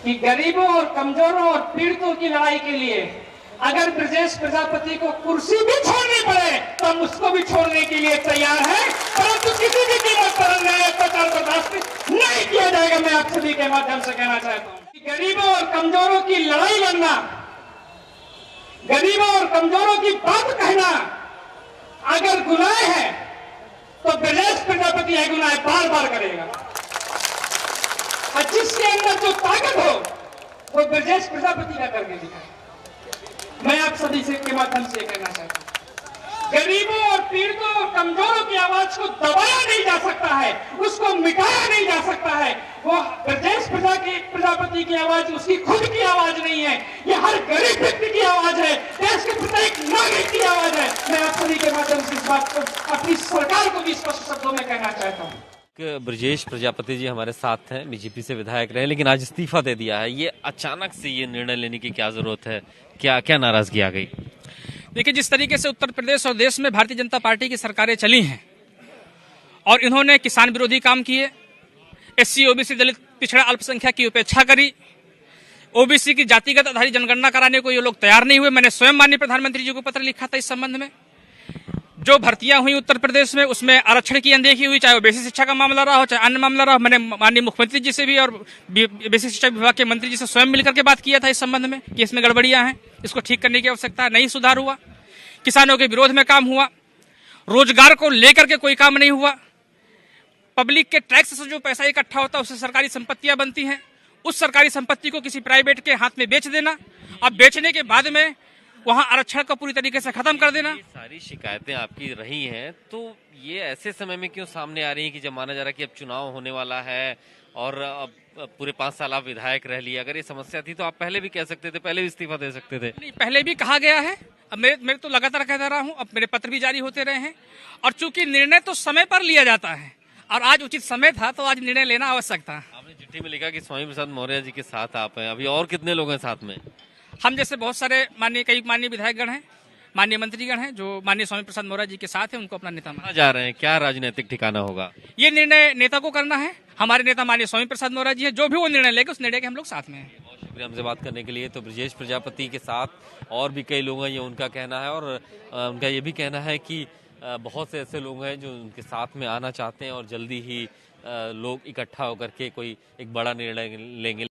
कि गरीबों और कमजोरों और पीड़ितों की लड़ाई के लिए अगर ब्रजेश प्रजापति को कुर्सी भी छोड़नी पड़े तो हम उसको भी छोड़ने के लिए तैयार हैं, परंतु किसी भी कीमत पर अन्याय अत्याचार बर्दाश्त नहीं किया जाएगा। मैं आप सभी के माध्यम से कहना चाहता हूं कि गरीबों और कमजोरों की लड़ाई लड़ना, गरीबों और कमजोरों की बात कहना अगर गुनाह है तो ब्रजेश प्रजापति यह गुनाह बार बार करेगा। और जिसके अंदर जो ताकत हो वो ब्रजेश प्रजापति का करके दिखाए। मैं आप सभी से के माध्यम से कहना चाहता हूं, गरीबों और पीड़ितों और कमजोरों की आवाज को दबाया नहीं जा सकता है, उसको मिटाया नहीं जा सकता है। वो ब्रजेश प्रजापति की आवाज उसकी खुद की आवाज नहीं है, ये हर गरीब व्यक्ति की आवाज है, देश के प्रत्येक नागरिक की आवाज है। मैं आप सभी के माध्यम से इस बात को अपनी सरकार को भी स्पष्ट शब्दों में कहना चाहता हूँ। ब्रजेश प्रजापति जी हमारे साथ हैं, बीजेपी से विधायक रहे, लेकिन आज इस्तीफा दे दिया है। ये अचानक से ये निर्णय लेने की क्या जरूरत है, क्या नाराजगी आ गई? देखिए, जिस तरीके से उत्तर प्रदेश और देश में भारतीय जनता पार्टी की सरकारें चली हैं और इन्होंने किसान विरोधी काम किए, एससी ओबीसी दलित पिछड़ा अल्पसंख्यक की उपेक्षा करी, ओबीसी की जातिगत आधारित जनगणना कराने को ये लोग तैयार नहीं हुए। मैंने स्वयं माननीय प्रधानमंत्री जी को पत्र लिखा था इस संबंध में। जो भर्तियां हुई उत्तर प्रदेश में उसमें आरक्षण की अनदेखी हुई, चाहे वो बेसिक शिक्षा का मामला रहा हो चाहे अन्य मामला रहा हो। मैंने माननीय मुख्यमंत्री जी से भी और बेसिक शिक्षा विभाग के मंत्री जी से स्वयं मिलकर के बात किया था इस संबंध में कि इसमें गड़बड़ियां हैं, इसको ठीक करने की आवश्यकता है। नहीं सुधार हुआ, किसानों के विरोध में काम हुआ, रोजगार को लेकर के कोई काम नहीं हुआ। पब्लिक के टैक्स से जो पैसा इकट्ठा होता है उससे सरकारी संपत्तियां बनती हैं, उस सरकारी संपत्ति को किसी प्राइवेट के हाथ में बेच देना, अब बेचने के बाद में वहां आरक्षण को पूरी तरीके से खत्म कर देना। ये सारी शिकायतें आपकी रही हैं, तो ये ऐसे समय में क्यों सामने आ रही है कि जब माना जा रहा है कि अब चुनाव होने वाला है और अब पूरे 5 साल आप विधायक रह लिए? अगर ये समस्या थी तो आप पहले भी कह सकते थे, पहले भी इस्तीफा दे सकते थे। नहीं, पहले भी कहा गया है, अब मेरे तो लगातार कहता रहा हूं, अब मेरे पत्र भी जारी होते रहे हैं। और चूंकि निर्णय तो समय पर लिया जाता है और आज उचित समय था तो आज निर्णय लेना आवश्यक था। आपने चिट्ठी में लिखा कि स्वामी प्रसाद मौर्य जी के साथ आप हैं, अभी और कितने लोग हैं साथ में? हम जैसे बहुत सारे कई माननीय विधायकगण हैं, माननीय मंत्रीगण हैं जो माननीय स्वामी प्रसाद मौर्य जी के साथ हैं, उनको अपना नेता माना जा रहे हैं। क्या राजनीतिक ठिकाना होगा? ये निर्णय नेता को करना है। हमारे नेता माननीय स्वामी प्रसाद मौर्य जी है, जो भी वो निर्णय लेंगे उस निर्णय के हम लोग साथ में हैं। बहुत शुक्रिया हमसे बात करने के लिए। तो ब्रजेश प्रजापति के साथ और भी कई लोग हैं, ये उनका कहना है। और उनका ये भी कहना है कि बहुत से ऐसे लोग हैं जो उनके साथ में आना चाहते हैं और जल्दी ही लोग इकट्ठा होकर के कोई एक बड़ा निर्णय लेंगे।